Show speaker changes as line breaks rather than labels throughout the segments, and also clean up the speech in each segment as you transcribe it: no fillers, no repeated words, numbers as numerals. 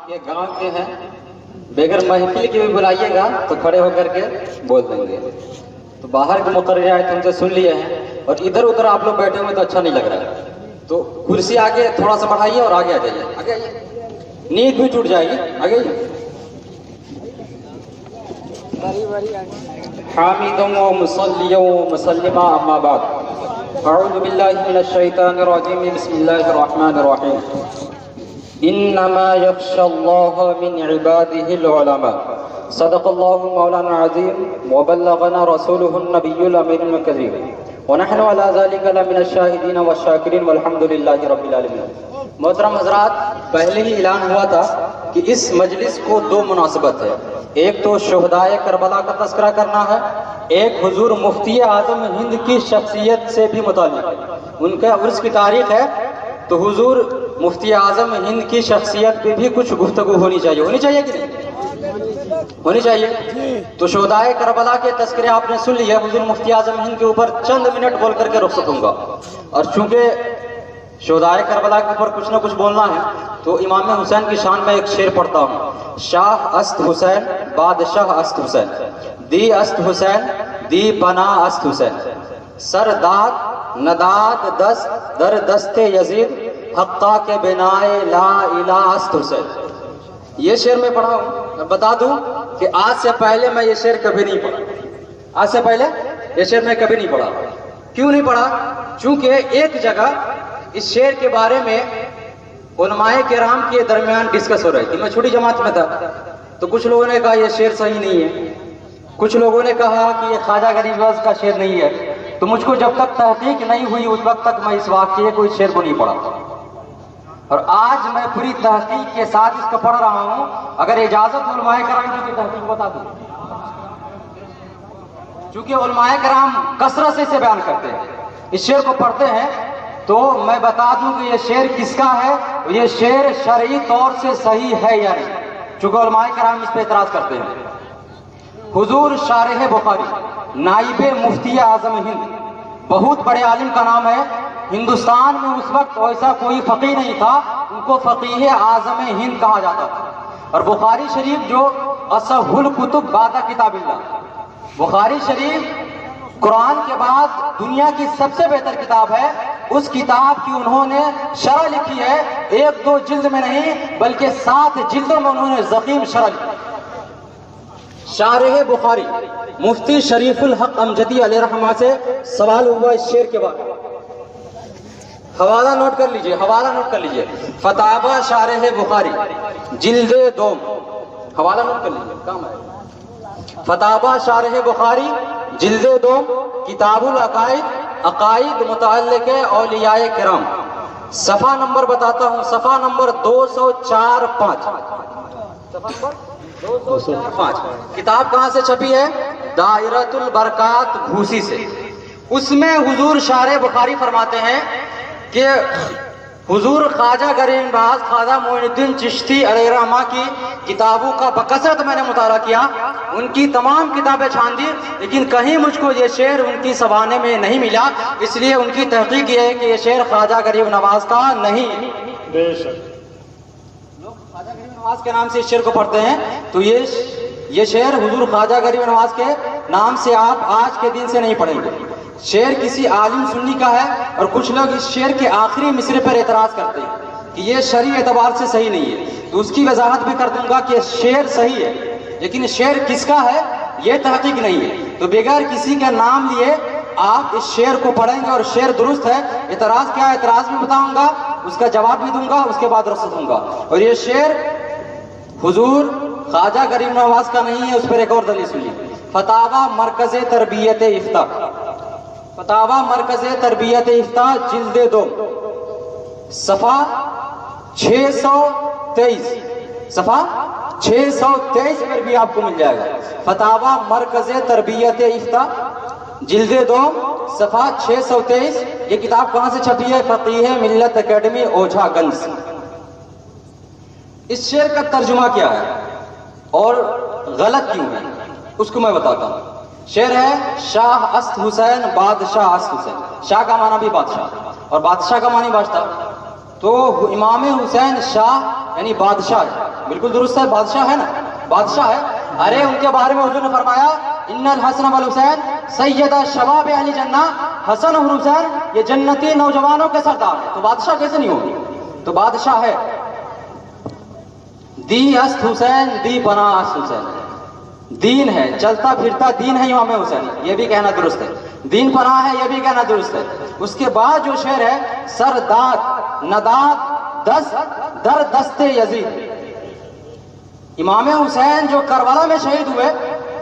یہ گاؤں کے ہیں، بغیر محفل کے بھی بلائیے گا تو کھڑے ہو کر کے بول دیں گے. تو باہر کے مقررات ہم سے سن لیے ہیں اور ادھر ادھر آپ لوگ بیٹھے ہوئے تو اچھا نہیں لگ رہا ہے. تو کرسی آگے تھوڑا سا بڑھائیے اور آگے آ جائیے. آگے آئیے، نیند بھی ٹوٹ جائے گی. آگے آئیے. حامدا ومصليا ومسلما اما بعد اعوذ بالله من الشيطان الرجيم بسم الله الرحمن الرحيم انما يخشى الله من عباده العلماء صدق الله مولانا العظيم وبلغنا رسوله النبي الامين الكريم ونحن على ذلك لمن الشاهدين والشاكرين والحمد لله رب العالمين. محترم حضرات، پہلے ہی اعلان ہوا تھا کہ اس مجلس کو دو مناسبت ہے. ایک تو شہدائے کربلا کا تذکرہ کرنا ہے، ایک حضور مفتی اعظم ہند کی شخصیت سے بھی متعلق ہے. ان کا عرس کی تاریخ ہے تو حضور مفتی اعظم ہند کی شخصیت پہ بھی کچھ گفتگو ہونی چاہیے. ہونی چاہیے کہ نہیں؟ ہونی چاہیے. تو شہدائے کربلا کے تذکرے آپ نے سن لیے. حضور مفتی اعظم ہند کے اوپر چند منٹ بول کر کے رخصت ہوں گا. اور چونکہ شہدائے کربلا کے اوپر کچھ نہ کچھ بولنا ہے تو امام حسین کی شان میں ایک شعر پڑھتا ہوں. شاہ است حسین بادشاہ است حسین دی است حسین دی پناہ است حسین سر داد نداد دست در دست یزید حقا کے بنائے لا الہ است حسین. یہ شعر میں پڑھا ہوں. بتا دوں کہ آج سے پہلے میں یہ شعر کبھی نہیں پڑھا. آج سے پہلے یہ شعر میں کبھی نہیں پڑھا. کیوں نہیں پڑھا؟ چونکہ ایک جگہ اس شعر کے بارے میں علماء کرام کے درمیان ڈسکس ہو رہی تھی. میں چھوٹی جماعت میں تھا تو کچھ لوگوں نے کہا یہ شعر صحیح نہیں ہے، کچھ لوگوں نے کہا کہ یہ خواجہ غریب نواز کا شعر نہیں ہے. تو مجھ کو جب تک تحقیق نہیں ہوئی اس وقت تک میں اس واقعے کو، اس شعر کو نہیں پڑھا. اور آج میں پوری تحقیق کے ساتھ اس کو پڑھ رہا ہوں. اگر اجازت علماء کرام کی تحقیق بتا دوں، چونکہ علماء کرام کثرت سے اسے بیان کرتے ہیں، اس شعر کو پڑھتے ہیں، تو میں بتا دوں کہ یہ شعر کس کا ہے. یہ شعر شرعی طور سے صحیح ہے یا نہیں، چونکہ علماء کرام اس پہ اعتراض کرتے ہیں. حضور شارح بخاری نائب مفتی اعظم ہند، بہت بڑے عالم کا نام ہے. ہندوستان میں اس وقت ایسا کوئی فقیہ نہیں تھا، ان کو فقیہ اعظم ہند کہا جاتا تھا. اور بخاری شریف جو اصح الکتب بعد کتاب اللہ، بخاری شریف قرآن کے بعد دنیا کی سب سے بہتر کتاب ہے. اس کتاب کی انہوں نے شرح لکھی ہے، 1-2 جلد میں نہیں بلکہ 7 جلدوں میں انہوں نے ضخیم شرح لکھی. شارح بخاری مفتی شریف الحق امجدی علیہ رحمہ سے سوال ہوا اس شعر کے بعد. حوالہ نوٹ کر لیجئے، حوالہ نوٹ کر لیجئے. فتاوی شارح بخاری جلد 2، حوالہ نوٹ کر لیجئے، کام ہے. فتاوی شارح بخاری جلد 2، کتاب العقائد، عقائد متعلق اولیاء کرام. صفحہ نمبر بتاتا ہوں، صفحہ نمبر 204-5. صفحہ نمبر 204-5. کتاب کہاں سے چھپی ہے؟ دائرۃ البرکات گھوسی سے. اس میں حضور شارح بخاری فرماتے ہیں کہ حضور خواجہ غریب نواز خواجہ معین الدین چشتی علیہ رحمہ کی کتابوں کا بکثرت میں نے مطالعہ کیا، ان کی تمام کتابیں چھان دی، لیکن کہیں مجھ کو یہ شعر ان کی زبان میں نہیں ملا. اس لیے ان کی تحقیق یہ ہے کہ یہ شعر خواجہ غریب نواز کا نہیں.
بے شک
لوگ خواجہ غریب نواز کے نام سے اس شعر کو پڑھتے ہیں، تو یہ شعر حضور خواجہ غریب نواز کے نام سے آپ آج کے دن سے نہیں پڑھیں گے. شعر کسی عالم سنی کا ہے، اور کچھ لوگ اس شعر کے آخری مصرے پر اعتراض کرتے ہیں کہ یہ شرعی اعتبار سے صحیح نہیں ہے. تو اس کی وضاحت بھی کر دوں گا کہ شعر صحیح ہے، لیکن شعر کس کا ہے یہ تحقیق نہیں ہے. تو بغیر کسی کا نام لیے آپ اس شعر کو پڑھیں گے اور شعر درست ہے. اعتراض کیا ہے اعتراض بھی بتاؤں گا، اس کا جواب بھی دوں گا، اس کے بعد رخصت دوں گا. اور یہ شعر حضور خواجہ غریب نواز کا نہیں ہے. اس پر ایک اور دلیل سنیے. فتاوی مرکز تربیت افتاء، فتاوی مرکز تربیت افتاء جلد 2، صفحہ 623، صفحہ 623 پر بھی آپ کو مل جائے گا. فتاوی مرکز تربیت افتاء جلد 2، صفحہ 623. یہ کتاب کہاں سے چھپی ہے؟ فقیہ ملت اکیڈمی اوجھا گنج. اس شعر کا ترجمہ کیا ہے اور غلط کیوں ہے اس کو میں بتاتا ہوں. شعر ہے شاہ است حسین بادشاہ است حسین. شاہ کا معنی بھی بادشاہ اور بادشاہ کا معنی بادشاہ. تو امام حسین شاہ یعنی بادشاہ ہے، بالکل درست ہے، بادشاہ ہے نا، بادشاہ ہے. ارے ان کے بارے میں حضور نے فرمایا ان الحسن والحسین سیدہ شباب اہل جنہ، حسن اور حسین یہ جنتی نوجوانوں کے سردار ہیں. تو بادشاہ کیسے نہیں ہوگی؟ تو بادشاہ ہے. دی است حسین دی پناہ است حسین، دین ہے، چلتا پھرتا دین ہے امام حسین، یہ بھی کہنا درست ہے. دین پناہ ہے، یہ بھی کہنا درست ہے. اس کے بعد جو شعر ہے سرداد نداد دست در دست یزید. امام حسین جو کربلا میں شہید ہوئے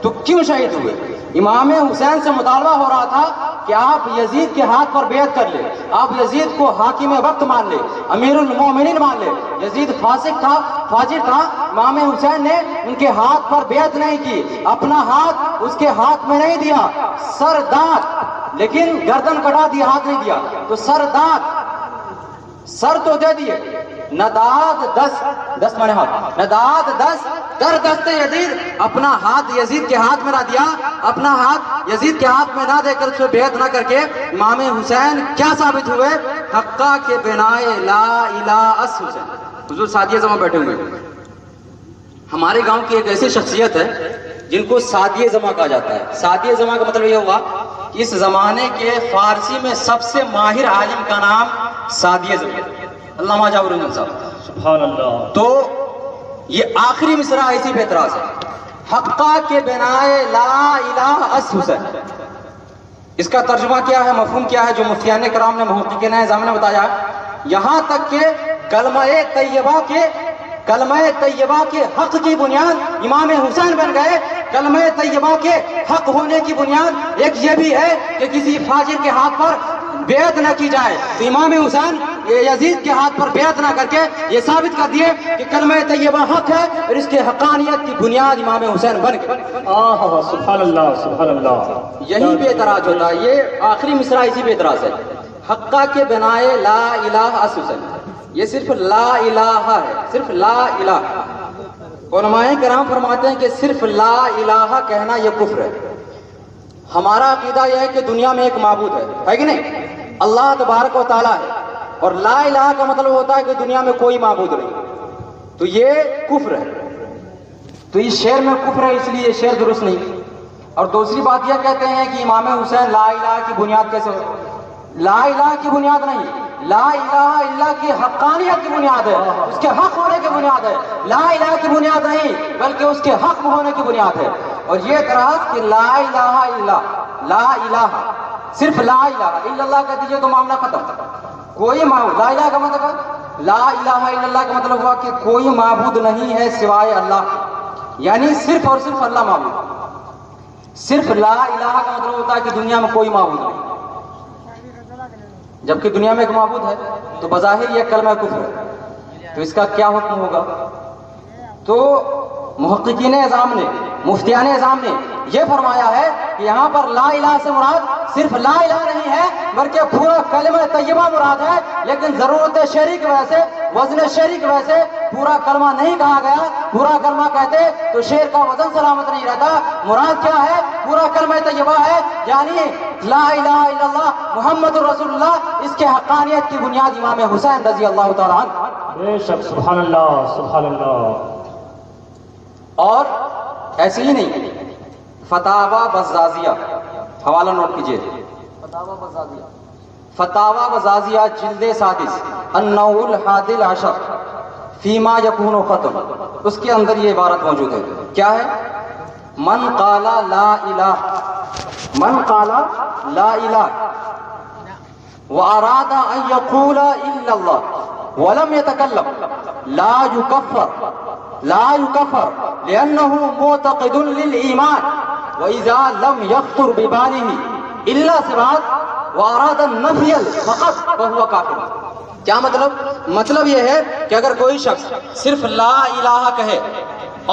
تو کیوں شہید ہوئے؟ امام حسین سے مطالبہ ہو رہا تھا کہ آپ یزید کے ہاتھ پر بیعت کر لیں، آپ یزید کو حاکم وقت مان لیں، امیر المومنین مان لیں. یزید فاسق تھا، فاجر تھا. امام حسین نے ان کے ہاتھ پر بیعت نہیں کی، اپنا ہاتھ اس کے ہاتھ میں نہیں دیا. سر داد، لیکن گردن کٹا دیا، ہاتھ نہیں دیا. تو سر داد، سر تو دے دیے، نداد دست مانے ہاتھ، نداد دست در دست یزید، اپنا ہاتھ یزید کے ہاتھ میں نہ دیا، اپنا ہاتھ یزید کے ہاتھ میں نہ دے کر اس پہ بیعت نہ کر کے امام حسین کیا ثابت ہوئے؟ حقہ کے بنائے لا الہ اس حسین. حضور سعدیہ زماں بیٹھے ہوئے. ہمارے گاؤں کی ایک ایسی شخصیت ہے جن کو سعدیہ زماں کہا جاتا ہے. سعدیہ زماں کا مطلب یہ ہوا کہ اس زمانے کے فارسی میں سب سے ماہر عالم کا نام سعدیہ زماں، علامہ جابر الدین صاحب.
سبحان اللہ.
تو یہ آخری مصرع اسی پہ اعتراض ہے، حقہ کے بنائے لا الہ اس حسین. اس کا ترجمہ کیا ہے، مفہوم کیا ہے، جو مفتیان کرام نے محققین اعظام نے بتایا ہے. یہاں تک کہ کلمہ طیبہ کے حق کی بنیاد امام حسین بن گئے. کلمہ طیبہ کے حق ہونے کی بنیاد ایک یہ بھی ہے کہ کسی فاجر کے ہاتھ پر بیعت نہ کی جائے. تو امام حسین یزید کے ہاتھ پر بیعت نہ کر کے یہ ثابت کر دیے کہ کلمہ طیبہ حق ہے، اور اس کے حقانیت کی بنیاد امام حسین بن گئے.
سبحان اللہ سبحان اللہ.
یہی پہ اعتراض ہوتا ہے، یہ آخری مصرع اسی پہ اعتراض ہے. حقہ کے بنائے لا الہ اس حسین، یہ صرف لا الہ ہے، صرف لا الہ. علماء کرام فرماتے ہیں کہ صرف لا الہ کہنا یہ کفر ہے. ہمارا عقیدہ یہ ہے کہ دنیا میں ایک معبود ہے کہ نہیں؟ اللہ تبارک و تعالیٰ ہے. اور لا الہ کا مطلب ہوتا ہے کہ دنیا میں کوئی معبود نہیں. تو یہ کفر ہے. تو اس شعر میں کفر ہے، اس لیے یہ شعر درست نہیں. اور دوسری بات یہ کہتے ہیں کہ امام حسین لا الہ کی بنیاد کیسے ہو؟ لا الہ کی بنیاد نہیں، لا الہ الا کی حقانیت کی بنیاد ہے، اس کے حق ہونے کی بنیاد ہے. لا الہ کی بنیاد نہیں بلکہ اس کے حق ہونے کی بنیاد ہے. اور یہ اعتراض کہ لا الہ الا، لا الہ صرف لا الہ الا اللہ کہہ دیجیے تو معاملہ ختم. کوئی معبود، لا الہ کا مطلب، لا الہ الا اللہ کا مطلب ہوا کہ کوئی معبود نہیں ہے سوائے اللہ، یعنی صرف اور صرف اللہ معبود. صرف لا الہ کا مطلب ہوتا ہے کہ دنیا میں کوئی معبود نہیں، جبکہ دنیا میں ایک معبود ہے. تو بظاہر یہ کلمہ کفر ہے. تو اس کا کیا حکم ہوگا؟ تو محققین اعظام نے، مفتیان اعظام نے یہ فرمایا ہے کہ یہاں پر لا الہ سے مراد صرف لا الہ نہیں ہے بلکہ پورا کلمہ طیبہ مراد ہے. لیکن ضرورت شعری کی وجہ سے، وزن شعری کی وجہ سے پورا کلمہ نہیں کہا گیا. پورا کلمہ کہتے تو شعر کا وزن سلامت نہیں رہتا. مراد کیا ہے؟ پورا کلمہ طیبہ ہے، یعنی لا الہ الا اللہ محمد رسول اللہ. اس کے حقانیت کی بنیاد امام حسین رضی اللہ تعالیٰ عنہ.
بے شک، سبحان اللہ سبحان اللہ.
اور ایسے ہی نہیں، فتاوی بزازیہ حوالہ نوٹ کیجیے. فتاوی بزازیہ جلد 7 النوع الحادی العشر فیما یکون ختم، اس کے اندر یہ عبارت موجود ہے. کیا ہے؟ من قال لا الہ، من قال لا الہ واراد ان یقول الا اللہ ولم يتكلم لا يكفر لأنه معتقد للإيمان وإذا لم يخطر بباله إلا صراط وأراد النفي فقط فهو كافر. کیا مطلب یہ ہے کہ اگر کوئی شخص صرف لا الہ کہے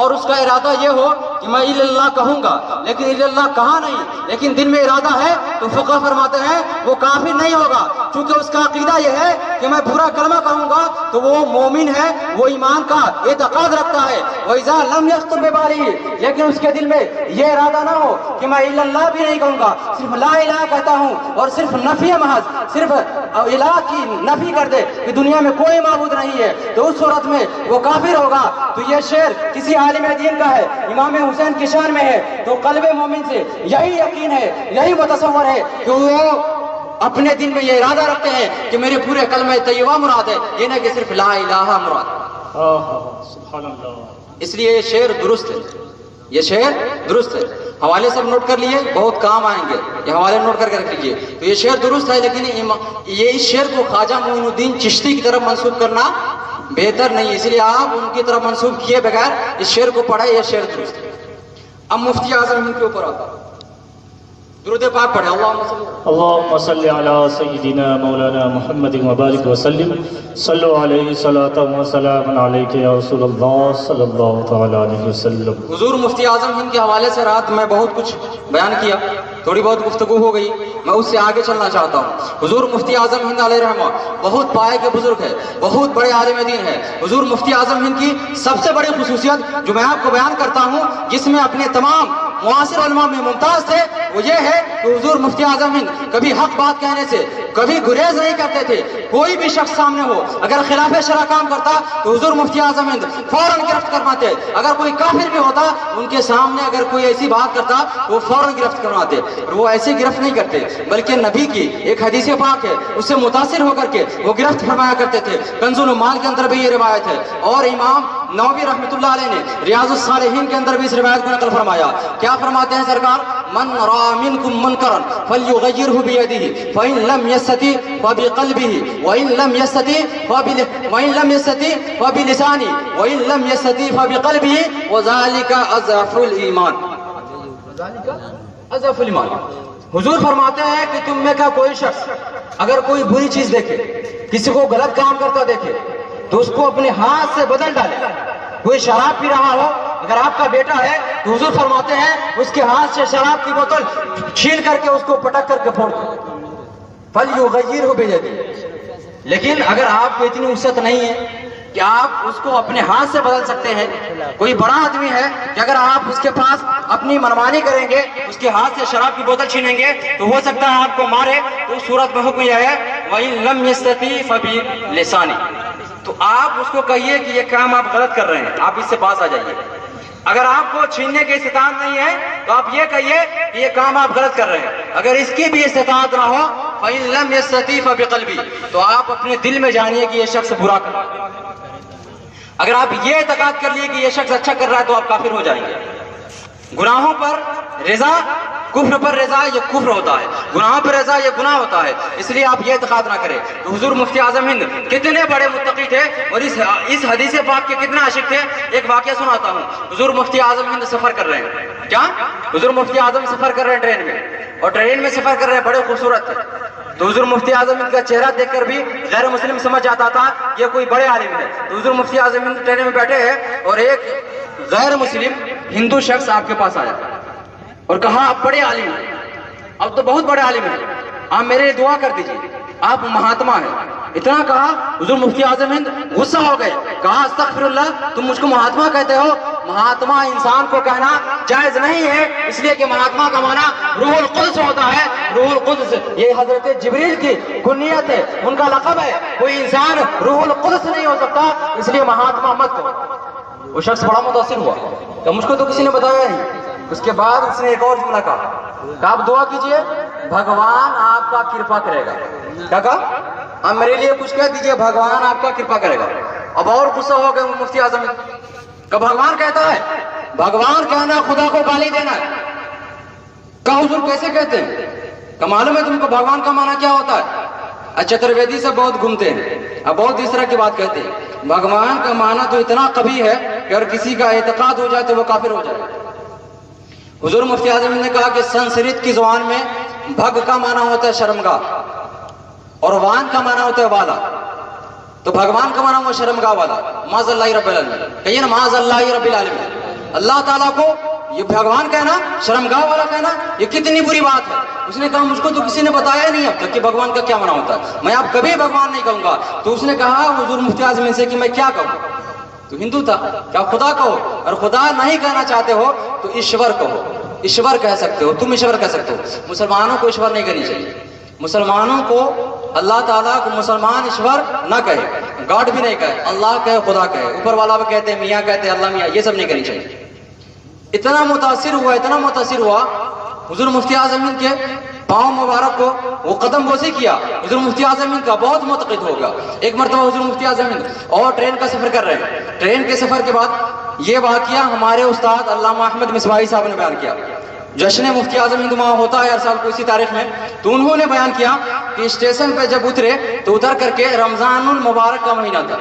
اور اس کا ارادہ یہ ہو کہ میں الا اللہ کہوں گا لیکن الا اللہ کہا نہیں، لیکن دل میں ارادہ ہے، تو فقہ فرماتے ہیں وہ کافر نہیں ہوگا. چونکہ اس کا عقیدہ یہ ہے کہ میں پورا کلمہ کہوں گا تو وہ مومن ہے، وہ ایمان کا اعتقاد رکھتا ہے. ہے وَإِذَا لَمْ يَخْطُرْ بِبَالِهِ، لیکن اس کے دل میں یہ ارادہ نہ ہو کہ میں الا اللہ بھی نہیں کہوں گا، صرف لا الہ کہتا ہوں اور صرف نفی محض، صرف الہ کی نفی کر دے کہ دنیا میں کوئی معبود نہیں ہے، تو اس صورت میں وہ کافر ہوگا۔ تو یہ شعر کسی عالم دین کا ہے، امام حسین کی شان میں ہے، تو قلب مومن سے یہی یقین ہے، یہی متصور ہے کہ وہ اپنے دل میں یہ ارادہ رکھتے ہیں کہ میرے پورے کلمہ طیبہ مراد ہے، یہ نہ کہ صرف لا الہ مراد۔
سبحان اللہ۔
اس لیے یہ شعر درست ہے، یہ شعر درست ہے۔ حوالے سب نوٹ کر لیے، بہت کام آئیں گے، یہ حوالے نوٹ کر کے رکھ لیجیے۔ تو یہ شعر درست ہے، لیکن یہ اس شعر کو خواجہ معین الدین چشتی کی طرف منسوب کرنا بہتر نہیں ہے، اس لیے آپ ان کی طرف منسوب کیے بغیر اس شعر کو پڑھیں، یہ شعر درست ہے۔ اب مفتی اعظم ہند کے اوپر آتا ہے، درود پاک پڑھیں۔
اللهم صل على سيدنا مولانا محمد وبارك وسلم، صلوا عليه صلاة وسلام عليك يا رسول الله صلى الله تعالى عليه وسلم۔
حضور مفتی اعظم ہند کے حوالے سے رات میں بہت کچھ بیان کیا، تھوڑی بہت گفتگو ہو گئی، میں اس سے آگے چلنا چاہتا ہوں۔ حضور مفتی اعظم ہند علیہ رحمہ بہت پائے کے بزرگ ہے، بہت بڑے عالم دین ہے۔ حضور مفتی اعظم ہند کی سب سے بڑی خصوصیت جو میں آپ کو بیان کرتا ہوں، جس میں اپنے تمام معاصر علماء میں ممتاز تھے، وہ یہ ہے کہ حضور مفتی اعظم ہند کبھی حق بات کہنے سے کبھی گریز نہیں کرتے تھے۔ کوئی بھی شخص سامنے ہو اگر خلاف شرع کام کرتا تو حضور مفتی اعظم ہند فوراً گرفت کرواتے، اگر کوئی کافر بھی ہوتا ان کے سامنے اگر کوئی ایسی بات کرتا وہ فوراً گرفت کرواتے، اور وہ ایسے گرفت نہیں کرتے بلکہ نبی کی ایک حدیث پاک ہے اس سے متاثر ہو کر کے وہ گرفت فرمایا کرتے تھے۔ کنز المال کے اندر بھی یہ روایت ہے، اور امام نووی رحمۃ اللہ علیہ نے ریاض الصالحین کے اندر بھی اس روایت کو نقل فرمایا۔ کیا فرماتے ہیں سرکار؟ من رأى منكم منكرا فليغيره بيده فإن لم يستطع فبقلبه وإن لم يستطع فبلسانه وإن لم يستطع فبقلبه وذلك أضعف الإيمان۔ اضعف الإيمان۔ حضور فرماتے ہیں کہ تم میں کا کوئی شخص اگر کوئی بری چیز دیکھے، کسی کو غلط کام کرتا دیکھے تو اس کو اپنے ہاتھ سے بدل ڈالے۔ کوئی شراب پی رہا ہو، اگر آپ کا بیٹا ہے تو حضور فرماتے ہیں اس کے ہاتھ سے شراب کی بوتل چھین کر کے اس کو پٹک کر کے پھوڑ دو۔ فَلْيُغَيِّرْهُ بِيَدِهِ۔ لیکن اگر آپ کو اتنی وسعت نہیں ہے کہ آپ اس کو اپنے ہاتھ سے بدل سکتے ہیں، کوئی بڑا آدمی ہے کہ اگر آپ اس کے پاس اپنی منمانی کریں گے، اس کے ہاتھ سے شراب کی بوتل چھینیں گے تو ہو سکتا ہے آپ کو مارے، تو اس صورت میں حکم یہ ہے وَإِن لَمْ يَسْتَطِعْ فَبِلِسَانِهِ۔ تو آپ اس کو کہیے کہ یہ کام آپ غلط کر رہے ہیں، آپ اس سے پاس آ جائیے۔ اگر آپ کو چھیننے کی استطاعت نہیں ہے تو آپ یہ کہیے کہ یہ کام آپ غلط کر رہے ہیں۔ اگر اس کی بھی استطاعت نہ ہو فَإِن لَمْ يَسْتَطِعْ فَبِقَلْبِهِ، تو آپ اپنے دل میں جانیے کہ یہ شخص برا کر رہا ہے۔ اگر آپ یہ اعتقاد کر لیے کہ یہ شخص اچھا کر رہا ہے تو آپ کافر ہو جائیں گے۔ گناہوں پر رضا، کفر پر رضا یہ کفر ہوتا ہے، گناہوں پر رضا یہ گناہ ہوتا ہے، اس لیے آپ یہ اعتقاد نہ کریں۔ تو حضور مفتی اعظم ہند کتنے بڑے متقی تھے اور اس حدیث پاک کے کتنے عاشق تھے۔ ایک واقعہ سناتا ہوں۔ حضور مفتی اعظم ہند سفر کر رہے ہیں، کیا حضور مفتی اعظم سفر کر رہے ہیں ٹرین میں، اور ٹرین میں سفر کر رہے ہیں، بڑے خوبصورت تھے۔ تو حضور مفتی اعظم ہند کا چہرہ دیکھ کر بھی غیر مسلم سمجھ جاتا تھا یہ کوئی بڑے عالم ہے۔ تو حضور مفتی اعظم ہند ٹرین میں بیٹھے ہیں اور ایک غیر مسلم ہندو شخص آپ کے پاس آیا اور کہا آپ بڑے عالم ہیں، اب تو بہت بڑے عالم ہیں، آپ میرے لیے دعا کر دیجیے، آپ مہاتما ہیں۔ اتنا کہا حضور مفتی اعظم ہند غصہ ہو گئے، کہا استغفر اللہ، تم مجھ کو مہاتما کہتے ہو؟ مہاتما انسان کو کہنا جائز نہیں ہے، اس لیے کہ مہاتما کا معنی روح القدس ہوتا ہے۔ روح القدس یہ حضرت جبریل کی کنیت ہے، ان کا لقب ہے، کوئی انسان روح القدس نہیں ہو سکتا، اس لیے مہاتما مت کہو۔ وہ شخص بڑا متاثر ہوا کہ مجھ کو تو کسی نے بتایا نہیں۔ اس کے بعد اس نے ایک اور جملہ کہا کہ آپ دعا کیجئے بھگوان آپ کا کرپا کرے گا۔ کیا کہا؟ آپ میرے لیے کچھ کہہ دیجئے بھگوان آپ کا کرپا کرے گا۔ اب اور غصہ ہو گئے مفتی اعظم کہ بھگوان کہتا ہے، بھگوان کہنا خدا کو گالی دینا ہے۔ کہا حضور کیسے کہتے ہیں؟ کہ معلوم ہے تم کو بھگوان کا معنی کیا ہوتا ہے؟ چترویدی سے بہت گھومتے ہیں، اب بہت اس طرح کی بات کہتے ہیں۔ بھگوان کا معنی تو اتنا قبیح ہے کہ اگر کسی کا اعتقاد ہو جائے تو وہ کافر ہو جائے۔ حضور مفتی اعظم نے کہا کہ سنسکرت کی زبان میں بھگ کا معنی ہوتا ہے شرمگاہ، اور وان کا معنی ہوتا ہے والا۔ تو بھگوان کا معنی ہوا شرمگاہ والا، معاذ اللہ رب العالمین، کہیے نا معاذ اللہ رب العالمین۔ اللہ تعالیٰ کو یہ بھگوان کہنا، شرمگاہ والا کہنا، یہ کتنی بری بات ہے۔ اس نے کہا مجھ کو تو کسی نے بتایا نہیں اب تک کہ بھگوان کا کیا معنی ہوتا ہے، میں اب کبھی بھگوان نہیں کہوں گا۔ تو اس نے کہا حضور مفتی اعظم سے کہ میں کیا کہوں؟ تو ہندو تھا، کیا خدا کہو، اور خدا نہیں کہنا چاہتے ہو تو ایشور کہو، ایشور کہہ سکتے ہو، تم ایشور کہہ سکتے ہو۔ مسلمانوں کو ایشور نہیں کہنی چاہیے، مسلمانوں کو اللہ تعالیٰ کو مسلمان ایشور نہ کہے، گاڈ بھی نہیں کہے، اللہ کہے، خدا کہے، اوپر والا بھی کہتے ہیں، میاں کہتے ہیں، اللہ میاں، یہ سب نہیں کرنی چاہیے۔ اتنا متاثر ہوا حضور مفتی اعظم ہند کے پاؤں مبارک کو، وہ قدم بوسی کیا، حضور مفتی اعظم ہند کا بہت معتقد ہو گیا۔ ایک مرتبہ حضور مفتی اعظم ہند اور ٹرین کا سفر کر رہے ہیں، ٹرین کے سفر کے بعد یہ واقعہ ہمارے استاد علامہ احمد مصباحی صاحب نے بیان کیا۔ جشن مفتی اعظم ہند وہاں ہوتا ہے ہر سال کو اسی تاریخ میں، تو انہوں نے بیان کیا کہ اسٹیشن پہ جب اترے تو اتر کر کے رمضان المبارک کا مہینہ تھا،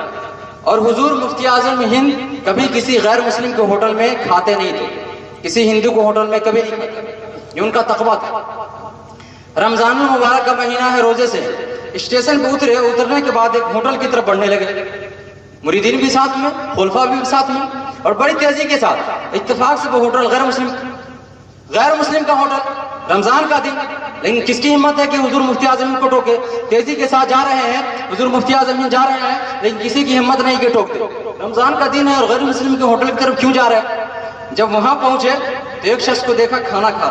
اور حضور مفتی اعظم ہند کبھی کسی غیر مسلم کے ہوٹل میں کھاتے نہیں تھے، کسی ہندو کو ہوٹل میں کبھی نہیں کھاتے، یہ ان کا تقویٰ تھا۔ رمضان المبارک کا مہینہ ہے، روزے سے اسٹیشن پہ اترے، اترنے کے بعد ایک ہوٹل کی طرف بڑھنے لگے، مریدین بھی ساتھ میں، خلفاء بھی ساتھ میں، اور بڑی تیزی کے ساتھ اتفاق سے وہ ہوٹل غیر مسلم کا ہوٹل، رمضان کا دن، لیکن کس کی ہمت ہے کہ حضور مفتی اعظم کو ٹوکے؟ تیزی کے ساتھ جا رہے ہیں، حضور مفتی اعظم جا رہے ہیں، لیکن کسی کی ہمت نہیں کہ ٹوکتے، رمضان کا دن ہے اور غیر مسلم کے ہوٹل کی طرف کیوں جا رہے ہیں؟ جب وہاں پہنچے تو ایک شخص کو دیکھا کھانا کھا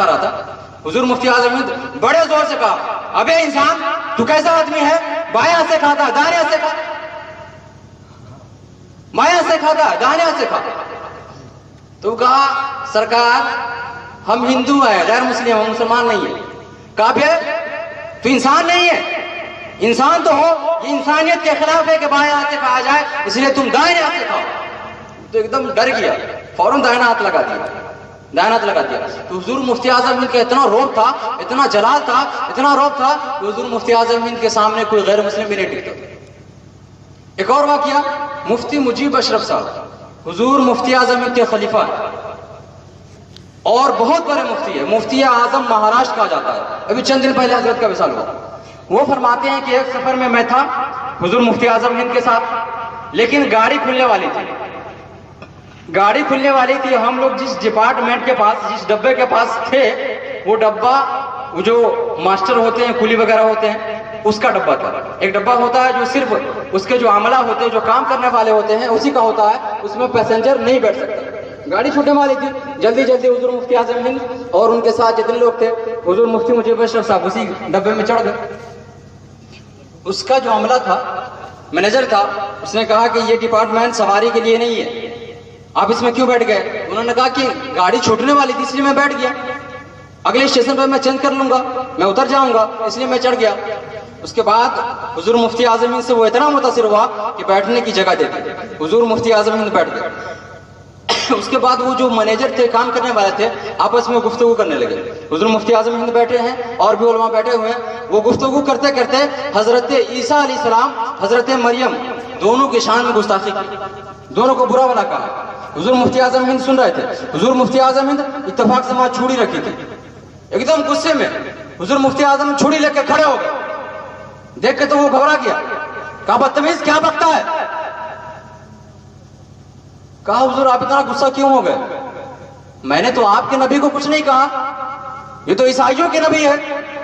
رہا تھا۔ حضور مفتی اعظم ہند بڑے زور سے کہا، ابے انسان، تو کیسا آدمی ہے، بائیں ہاتھ سے کھاتا ہے، دائیں ہاتھ سے کھا، بائیں ہاتھ سے کھاتا ہے، دائیں ہاتھ سے کھا۔ تو کہا، سرکار ہم ہندو ہیں، غیر مسلم، ہم مسلمان نہیں ہیں۔ کہا پھر تو انسان نہیں ہے، انسان تو ہو، یہ انسانیت کے خلاف ہے کہ بائیں ہاتھ سے کھایا جائے، اس لیے تم دائیں ہاتھ سے کھاؤ۔ تو ایک دم ڈر گیا، فوراً دائیں ہاتھ لگا دیا۔ تو حضور مفتی اعظم ہند کا اتنا روب تھا، اتنا جلال تھا، اتنا روب تھا کہ حضور مفتی اعظم ہند کے سامنے کوئی غیر مسلم بھی نہیں ٹکتا۔ ایک اور واقعہ، مفتی مجیب اشرف صاحب حضور مفتی اعظم ہند کے خلیفہ ہیں اور بہت بڑے مفتی ہے، مفتی اعظم مہاراشٹر کہا جاتا ہے، ابھی چند دن پہلے حضرت کا وصال ہوا۔ وہ فرماتے ہیں کہ ایک سفر میں میں تھا حضور مفتی اعظم ہند کے ساتھ، لیکن گاڑی کھلنے والی تھی، ہم لوگ جس ڈپارٹمنٹ کے پاس، جس ڈبے کے پاس تھے، وہ ڈبہ، وہ جو ماسٹر ہوتے ہیں، کولی وغیرہ ہوتے ہیں، اس کا ڈبہ تھا۔ ایک ڈبہ ہوتا ہے جو صرف اس کے جو عملہ ہوتے ہیں، جو کام کرنے والے ہوتے ہیں، اسی کا ہوتا ہے، اس میں پیسنجر نہیں بیٹھ سکتا۔ گاڑی چھوٹنے والی تھی، جلدی حضور مفتی اعظم ہند اور ان کے ساتھ جتنے لوگ تھے، حضور مفتی مجیب اشرف صاحب اسی ڈبے میں چڑھ گئے۔ اس کا جو عملہ تھا، مینیجر تھا، اس نے کہا کہ یہ ڈپارٹمنٹ سواری کے لیے نہیں ہے، آپ اس میں کیوں بیٹھ گئے؟ انہوں نے کہا کہ گاڑی چھوٹنے والی تھی اس لیے میں بیٹھ گیا، اگلے اسٹیشن پر میں چینج کر لوں گا، میں اتر جاؤں گا، اس لیے میں چڑھ گیا۔ اس کے بعد حضور مفتی اعظم ہند سے وہ اتنا متاثر ہوا کہ بیٹھنے کی جگہ دے دی، حضور مفتی اعظم ہند بیٹھ گئے۔ اس کے بعد وہ جو مینیجر تھے، کام کرنے والے تھے، آپس میں گفتگو کرنے لگے۔ حضور مفتی اعظم ہند بیٹھے ہیں اور بھی علماء بیٹھے ہوئے ہیں، وہ گفتگو کرتے کرتے حضرت عیسیٰ علیہ السلام، حضرت مریم، دونوں کی شان میں گستاخی کی، دونوں کو برا بھلا کہا۔ حضور مفتی اعظم ہند سن رہے تھے، حضور مفتی اعظم ہند اتفاق سے وہاں چھڑی رکھی تھی، ایک دم غصے میں حضور مفتی اعظم چھڑی لے کے کھڑے ہو گئے، دیکھ کے تو وہ گھبرا گیا، کہا بدتمیز کیا بکتا ہے؟ کہا حضور آپ اتنا غصہ کیوں ہو گئے؟ میں نے تو آپ کے نبی کو کچھ نہیں کہا، یہ تو عیسائیوں کے نبی ہے،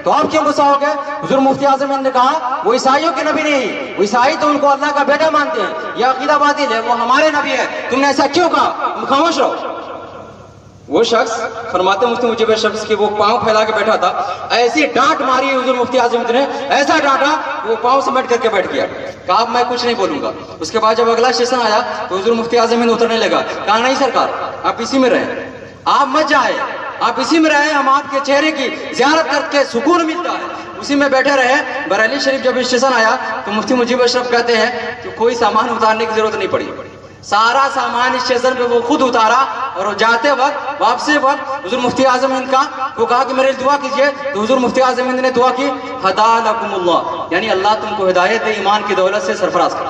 تو آپ کیوں غصہ ہو گئے؟ حضور مفتی اعظم ہند نے کہا وہ عیسائیوں کے نبی نہیں، وہ عیسائی تو ان کو اللہ کا بیٹا مانتے ہیں، یہ عقیدہ باطل ہے، وہ ہمارے نبی ہے، تم نے ایسا کیوں کہا؟ تم خاموش رہو۔ وہ شخص فرماتے مفتی مجیب شخص کی وہ پاؤں پھیلا کے بیٹھا تھا، ایسی ڈانٹ ماری حضور مفتی اعظم ہند نے، ایسا ڈانٹا وہ پاؤں سمیٹ کر کے بیٹھ گیا، کہا اب میں کچھ نہیں بولوں گا۔ اس کے بعد جب اگلا اسٹیشن آیا تو حضور مفتی اعظم ہند اترنے لگا، کہا نہیں سرکار آپ اسی میں رہیں، آپ مت جائیں، آپ اسی میں رہیں، ہم آپ کے چہرے کی زیارت کر کے سکون ملتا ہے، اسی میں بیٹھے رہے۔ بریلی شریف جب اسٹیشن آیا تو مفتی مجیب اشرف کہتے ہیں کہ کوئی سامان اتارنے کی ضرورت نہیں پڑی، سارا سامان اسٹیشن پہ وہ خود اتارا، اور جاتے وقت، واپسی وقت حضور مفتی اعظم ہند کا وہ کہا کہ میرے لیے دعا کیجئے، تو حضور مفتی اعظم ہند نے دعا کی، ہدا لکم اللہ، یعنی اللہ تم کو ہدایت دے، ایمان کی دولت سے سرفراز کر۔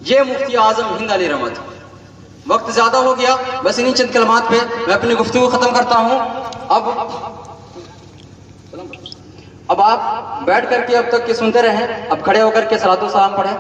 یہ مفتی اعظم ہند علیہ رحمت۔ وقت زیادہ ہو گیا، بس انہی چند کلمات پہ میں اپنی گفتگو ختم کرتا ہوں۔ اب آپ بیٹھ کر کے اب تک کے سنتے رہیں، اب کھڑے ہو کر کے صلاۃ و سلام پڑھیں۔